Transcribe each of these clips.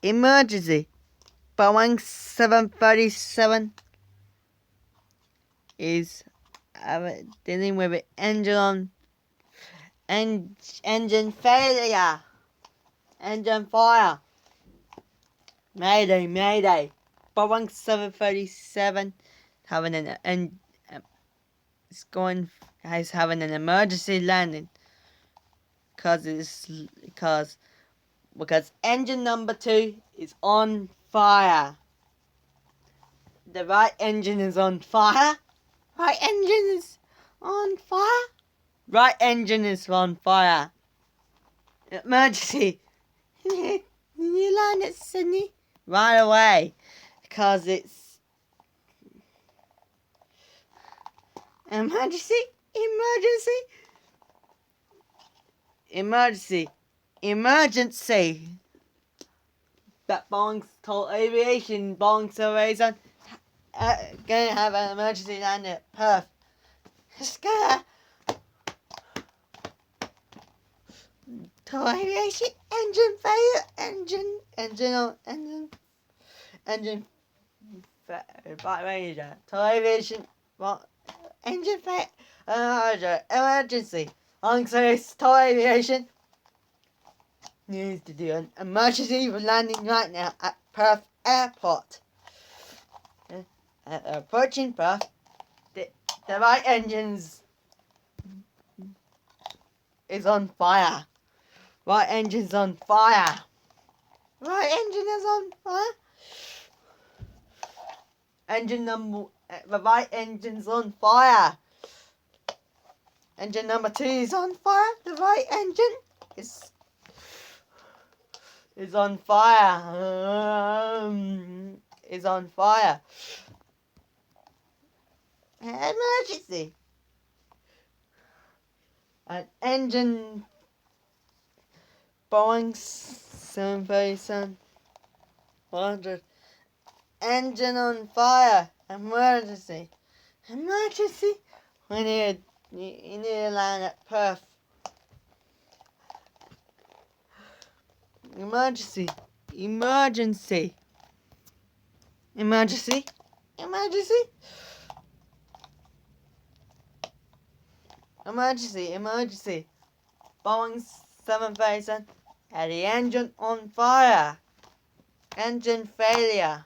Emergency. Boeing 737 is dealing with an engine failure. Engine fire. Mayday, mayday. Boeing 737 having is having an emergency landing because engine number 2 is on fire. The right engine is on fire. Right engine is on fire. Right engine is on fire. Emergency. You land at Sydney right away because it's emergency. That Boeing's told Aviation Flight gonna have an emergency landing at Perth. It's gonna told Aviation engine failure. Engine failure. Told Aviation engine failure. Emergency. Told Aviation needs to do an emergency landing right now at Perth Airport. Approaching Perth, the right engines is on fire. Right engine's on fire. Right engine is on fire. The right engine's on fire. Engine number 2 is on fire. The right engine is on fire. Is on fire. Emergency. An engine. Boeing 737 100. Engine on fire. Emergency. Emergency. We need to land at Perth. Emergency. Emergency. Emergency. Emergency. Emergency. Emergency. Boeing 737 had the engine on fire. Engine failure.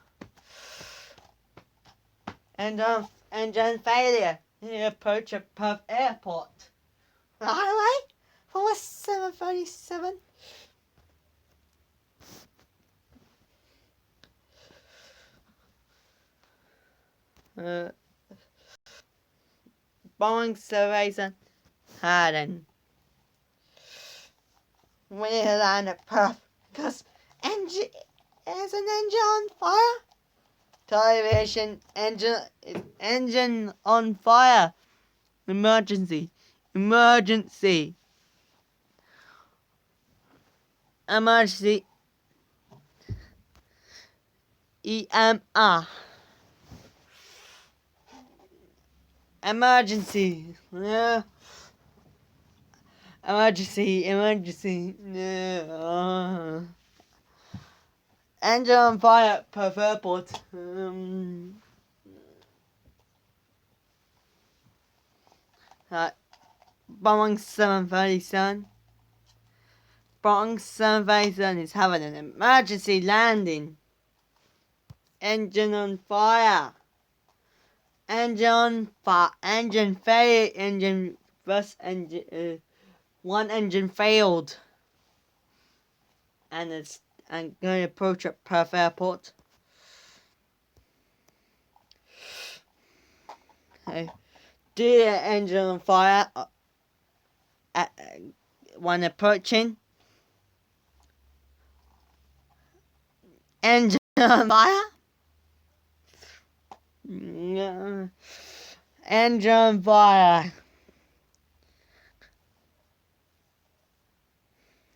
Engine failure. You approach a Perth Airport. Highway for 737. Boeing 737 had an we need to land at Perth because there's an engine on fire. Aviation engine on fire. Emergency. Emergency. Emergency. EMR. Emergency. Emergency. Emergency. Engine on fire at Perth Airport. Boeing 737. Boeing 737 is having an emergency landing. Engine on fire. Engine on fire. Engine failure. One engine failed. And it's going to approach at Perth Airport. The engine on fire when approaching. Engine on fire. Engine on fire.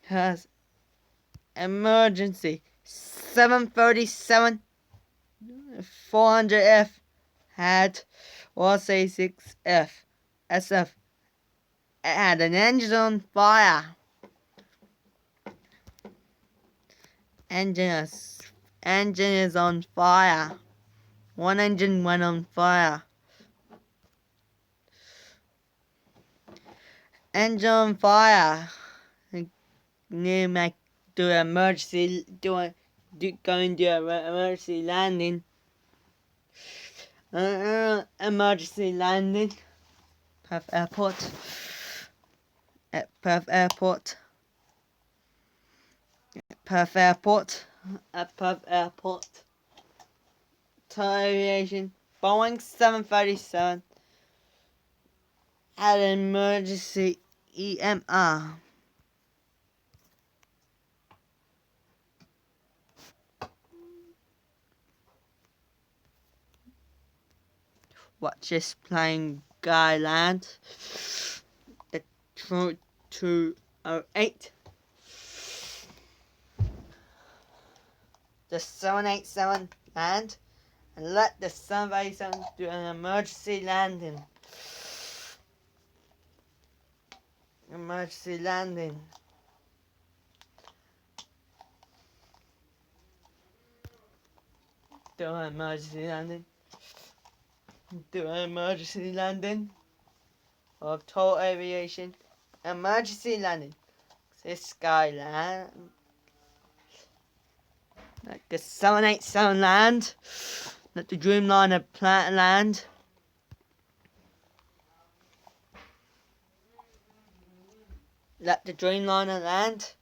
Has emergency. 737 400F had 186F SF had an engine on fire. Engine is on fire. One engine went on fire. Engine on fire. Near Mac do an emergency going to do an emergency landing. Emergency landing. Perth Airport. At Perth Airport. Perth Airport. At Perth Airport. Thai Aviation. Boeing 737. Had an emergency EMR. Watch this plane guy land. The Scoot TR8. The 787 land. And let the 787 do an emergency landing. Emergency landing. Do an emergency landing. Do an emergency landing of Total Aviation. Emergency landing. This guy land. Let the 787 land. Let the Dreamliner plant land. Let the Dreamliner land.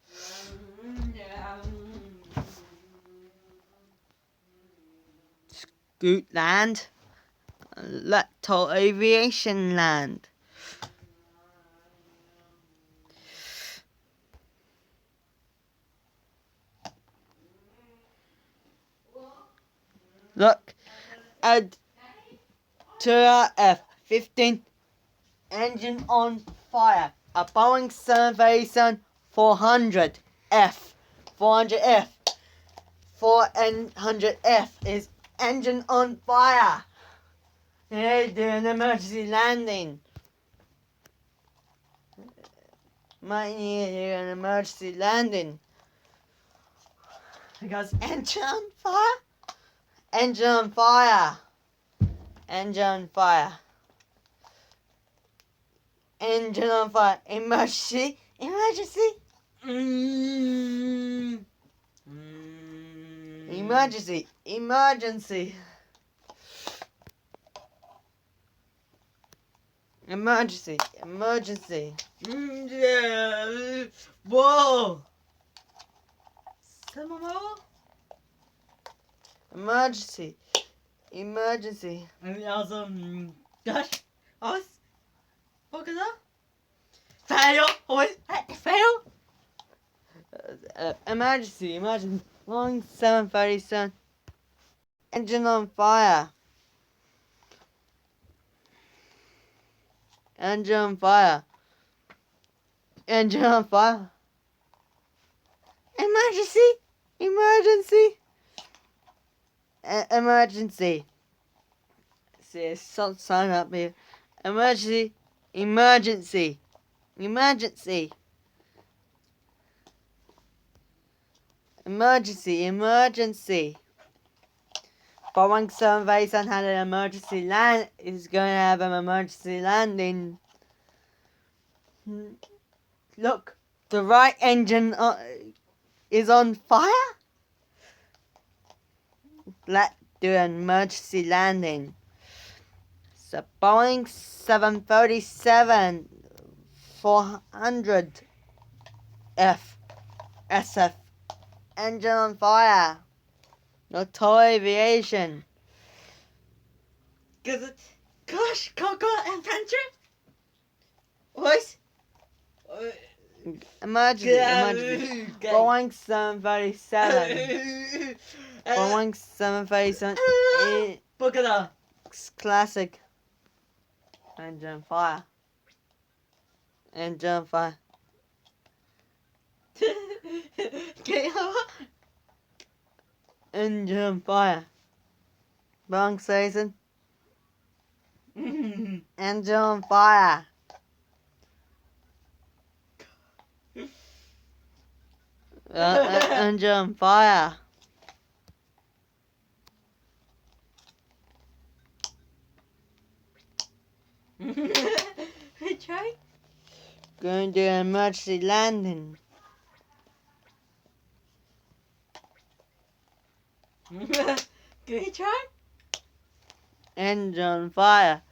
Scoot land. Let Total Aviation land. Look at F-15 engine on fire. A Boeing 737 400F. 400F. 400F is engine on fire. They do an emergency landing. Might need to do an emergency landing. Because engine on fire. Engine on fire. Engine on fire. Engine on fire. Emergency. Emergency. Emergency. Emergency. Emergency. Emergency. Whoa. Some more. Emergency. Emergency. Also, gosh, aus. What is that? Fail. What? Fail. Emergency. Emergency. Long 737. Engine on fire. Engine on fire. Engine on fire. Emergency. Emergency. Emergency. See, some sign up here. Emergency. Emergency. Emergency. Emergency. Emergency. Boeing 737 had an emergency land. Is going to have an emergency landing. Look, the right engine is on fire. Let's do an emergency landing. So Boeing 737 400 SF engine on fire. No Total Aviation. Gosh, Coco Adventure. What? Emergency. Emergency. Boeing 737. Boeing 737. Look at that. Classic. Engine on fire. Engine on fire. Engine on fire. Boeing 737. Engine on fire. Engine on fire. Retry. Going to emergency landing. Retry. Engine on fire.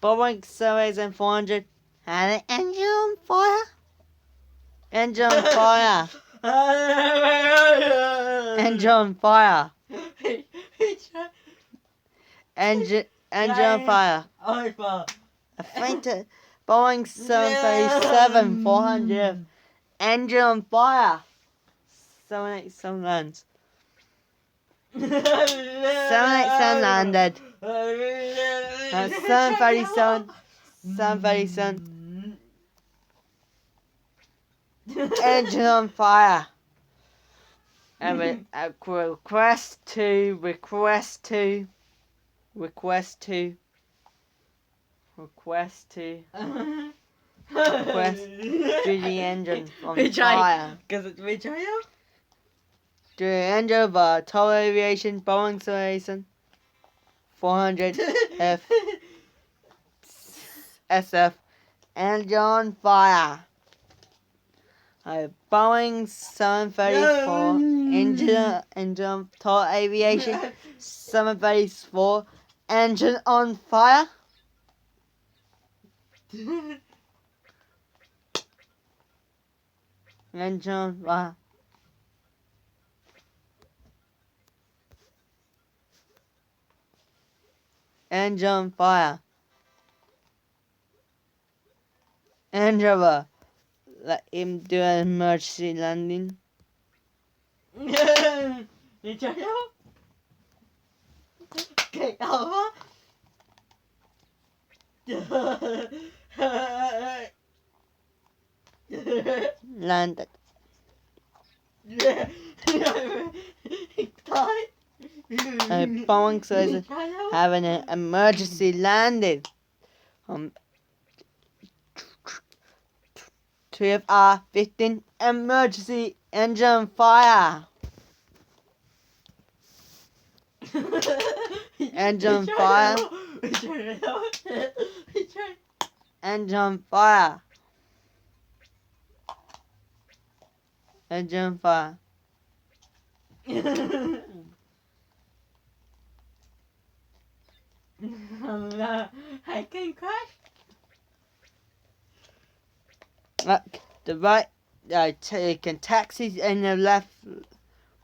Boeing 7400 had an engine on fire. Engine on fire. Engine on fire. Retry. Engine on fire. Over. A fainted Boeing 737-400 engine on fire. 787 lands. 787 landed. 737. 737 engine on fire. And request to do the engine on fire. Because it's retry. Do the engine of a Total Aviation Boeing 787-400 F SF engine on fire. A Boeing 734 engine of Total Aviation 734 engine on fire. Engine on fire. Engine on fire. Engine over. Let him do an emergency landing. Retry. Okay, over. Landed. A Boeing 7 having an emergency landing. 12R15 emergency engine fire. Engine fire. Engine fire. Engine fire. I can crash. The right, you can taxi in the left.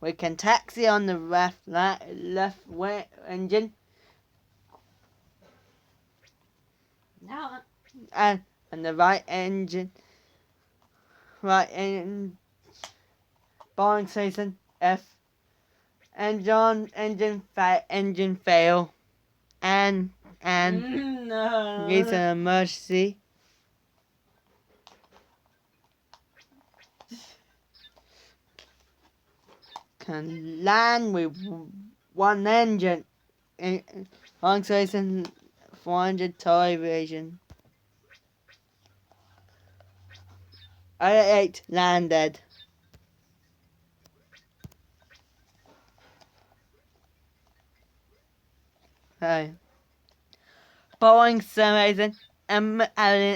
We can taxi on the left way engine, Now. and the right engine. Boeing season F. Engine fail, and No. needs an emergency. Can land with one engine. Boeing season 400 Total Aviation. 8 landed. Okay. Boeing 7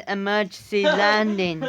emergency landing.